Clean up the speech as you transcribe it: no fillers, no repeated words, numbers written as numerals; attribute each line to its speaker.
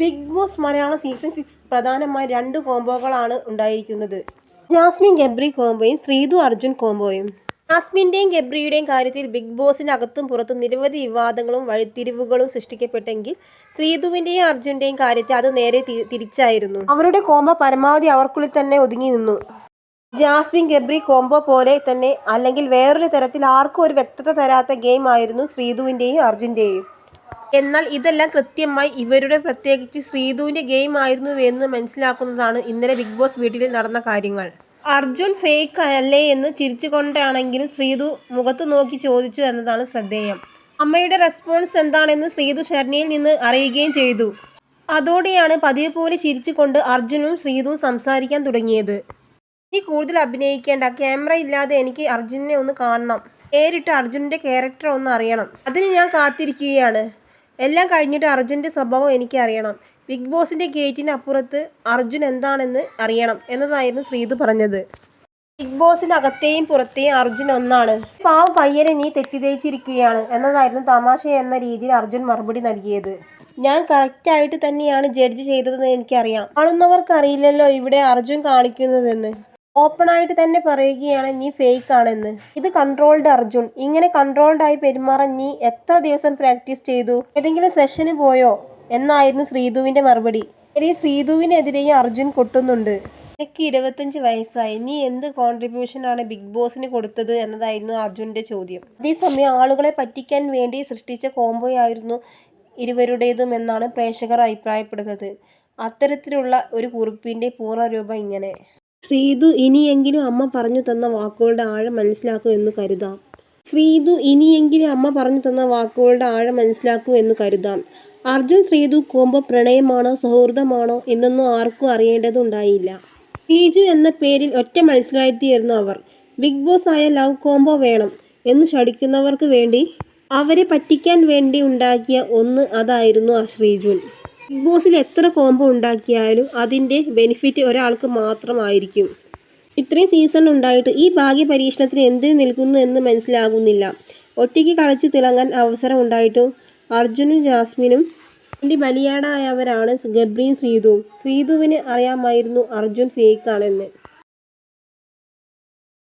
Speaker 1: Big boss Malayalam season 6 പ്രധാനമായി 2 കോംബോകളാണ് ഉണ്ടായിരിക്കുന്നത്. Jasmine Gabri കോംബോയും Sreethu Arjun കോംബോയും. ജാസ്മിൻ്റെയും ഗബ്രിയുടെയും കാര്യത്തിൽ ബിഗ് ബോസിന് അകത്തും പുറത്തും നിരവധി വിവാദങ്ങളും വഴിത്തിരിവുകളും സൃഷ്ടിക്കപ്പെട്ടെങ്കിൽ ശ്രീതുവിൻ്റെയും അർജുൻ്റെയും കാര്യത്തിൽ അത് നേരെ തിരിച്ചായിരുന്നു. അവരുടെ കോംബോ പരമാവധി അവർക്കുള്ളിൽ തന്നെ ഒതുങ്ങി നിന്നു. ജാസ്മിൻ ഗബ്രി കോംബോ പോലെ തന്നെ അല്ലെങ്കിൽ വേറൊരു തരത്തിൽ ആർക്കും ഒരു വ്യക്തത തരാത്ത ഗെയിം ആയിരുന്നു ശ്രീതുവിൻ്റെയും അർജുൻ്റെയും. എന്നാൽ ഇതെല്ലാം കൃത്യമായി ഇവരുടെ, പ്രത്യേകിച്ച് ശ്രീതുവിൻ്റെ ഗെയിം ആയിരുന്നുവെന്ന് മനസ്സിലാക്കുന്നതാണ് ഇന്നലെ ബിഗ് ബോസ് വീട്ടിൽ നടന്ന കാര്യങ്ങൾ. അർജുൻ ഫേക്ക് അല്ലേ എന്ന് ചിരിച്ചുകൊണ്ടാണെങ്കിലും ശ്രീതു മുഖത്ത് നോക്കി ചോദിച്ചു എന്നതാണ് ശ്രദ്ധേയം. അമ്മയുടെ റെസ്പോൺസ് എന്താണെന്ന് ശ്രീതു ശരണ്യയിൽ നിന്ന് അറിയുകയും ചെയ്തു. അതോടെയാണ് പതിവ് പോലെ ചിരിച്ചുകൊണ്ട് അർജുനും ശ്രീതുവും സംസാരിക്കാൻ തുടങ്ങിയത്. ഇനി കൂടുതൽ അഭിനയിക്കേണ്ട, ക്യാമറ ഇല്ലാതെ എനിക്ക് അർജുനെ ഒന്ന് കാണണം, നേരിട്ട് അർജുൻ്റെ ക്യാരക്ടർ ഒന്ന് അറിയണം, അതിന് ഞാൻ കാത്തിരിക്കുകയാണ്. എല്ലാം കഴിഞ്ഞിട്ട് അർജുൻ്റെ സ്വഭാവം എനിക്ക് അറിയണം. ബിഗ് ബോസിൻ്റെ ഗേറ്റിന് അപ്പുറത്ത് അർജുൻ എന്താണെന്ന് അറിയണം എന്നതായിരുന്നു ശ്രീതു പറഞ്ഞത്. ബിഗ് ബോസിനകത്തെയും പുറത്തെയും അർജുൻ ഒന്നാണ്. പാവം പയ്യനെ നീ തെറ്റിദ്ധരിച്ചിരിക്കുകയാണ് എന്നതായിരുന്നു തമാശ എന്ന രീതിയിൽ അർജുൻ മറുപടി നൽകിയത്. ഞാൻ കറക്റ്റായിട്ട് തന്നെയാണ് ജഡ്ജ് ചെയ്തതെന്ന് എനിക്കറിയാം. കാണുന്നവർക്ക് അറിയില്ലല്ലോ ഇവിടെ അർജുൻ കാണിക്കുന്നതെന്ന്. ഓപ്പണായിട്ട് തന്നെ പറയുകയാണ് നീ ഫേക്ക് ആണെന്ന്. ഇത് കൺട്രോൾഡ് അർജുൻ. ഇങ്ങനെ കൺട്രോൾഡായി പെരുമാറാൻ നീ എത്ര ദിവസം പ്രാക്ടീസ് ചെയ്തു? ഏതെങ്കിലും സെഷന് പോയോ എന്നായിരുന്നു ശ്രീതുവിൻ്റെ മറുപടി. ശ്രീതുവിനെതിരെയും അർജുൻ കൊട്ടുന്നുണ്ട്. എനിക്ക് 25 വയസ്സായി, നീ എന്ത് കോൺട്രിബ്യൂഷനാണ് ബിഗ് ബോസിന് കൊടുത്തത് എന്നതായിരുന്നു അർജുൻ്റെ ചോദ്യം. അതേസമയം ആളുകളെ പറ്റിക്കാൻ വേണ്ടി സൃഷ്ടിച്ച കോംബോയായിരുന്നു ഇരുവരുടേതും എന്നാണ് പ്രേക്ഷകർ അഭിപ്രായപ്പെടുന്നത്. അത്തരത്തിലുള്ള ഒരു കുറിപ്പിൻ്റെ പൂർണ്ണരൂപം ഇങ്ങനെ. ശ്രീതു ഇനിയെങ്കിലും അമ്മ പറഞ്ഞു തന്ന വാക്കുകളുടെ ആഴം മനസ്സിലാക്കും എന്ന് കരുതാം. അർജുൻ ശ്രീതു കോംബോ പ്രണയമാണോ സൗഹൃദമാണോ എന്നൊന്നും ആർക്കും അറിയേണ്ടതുണ്ടായില്ല. ശ്രീജു എന്ന പേരിൽ ഒറ്റ മത്സരാർത്ഥിയായിരുന്നു അവർ. ബിഗ് ബോസ് ആയ ലവ് കോംബോ വേണം എന്ന് ശഠിക്കുന്നവർക്ക് വേണ്ടി, അവരെ പറ്റിക്കാൻ വേണ്ടി ഉണ്ടാക്കിയ ഒന്ന് അതായിരുന്നു ശ്രീജു. ബിഗ് ബോസിൽ എത്ര കോംബോ ഉണ്ടാക്കിയാലും അതിൻ്റെ ബെനിഫിറ്റ് ഒരാൾക്ക് മാത്രമായിരിക്കും. ഇത്രയും സീസൺ ഉണ്ടായിട്ട് ഈ ഭാഗ്യ പരീക്ഷണത്തിന് എന്തിനു നിൽക്കുന്നു എന്ന് മനസ്സിലാകുന്നില്ല. ഒറ്റയ്ക്ക് കളിച്ച് തിളങ്ങാൻ അവസരം ഉണ്ടായിട്ടും അർജുനും ജാസ്മിനും വേണ്ടി ബലിയാടായവരാണ് ഗബ്രിയും ശ്രീതുവും. ശ്രീതുവിന് അറിയാമായിരുന്നു അർജുൻ ഫേക്ക് ആണെന്ന്.